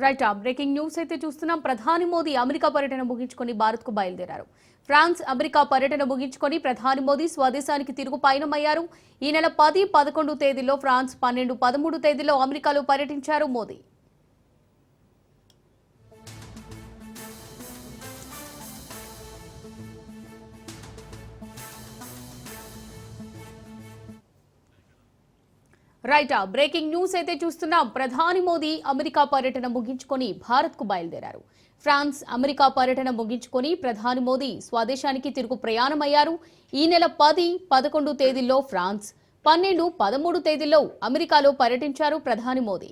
Right breaking news అయితే చూస్తున్నాం. ప్రధాని మోదీ అమెరికా పర్యటన ముగించుకొని భారత్ కు బయలుదేరారు. ఫ్రాన్స్ అమెరికా పర్యటన ముగించుకొని ప్రధాని మోదీ స్వదేశానికి తిరుగు పయనమయ్యారు. ఈ నెల 10, 11 తేదీల్లో ఫ్రాన్స్, 12, 13 తేదీల్లో అమెరికాలో పర్యటించారు మోదీ. రైట్ బ్రేకింగ్ న్యూస్ అయితే చూస్తున్నాం. ప్రధాని మోదీ అమెరికా పర్యటన ముగించుకొని భారత్ కు బయలుదేరారు. ఫ్రాన్స్ అమెరికా పర్యటన ముగించుకొని ప్రధాని మోదీ స్వదేశానికి తిరుగు ప్రయాణమయ్యారు. ఈ నెల 10, 11 తేదీల్లో ఫ్రాన్స్, 12, 13 తేదీల్లో అమెరికాలో పర్యటించారు ప్రధాని మోదీ.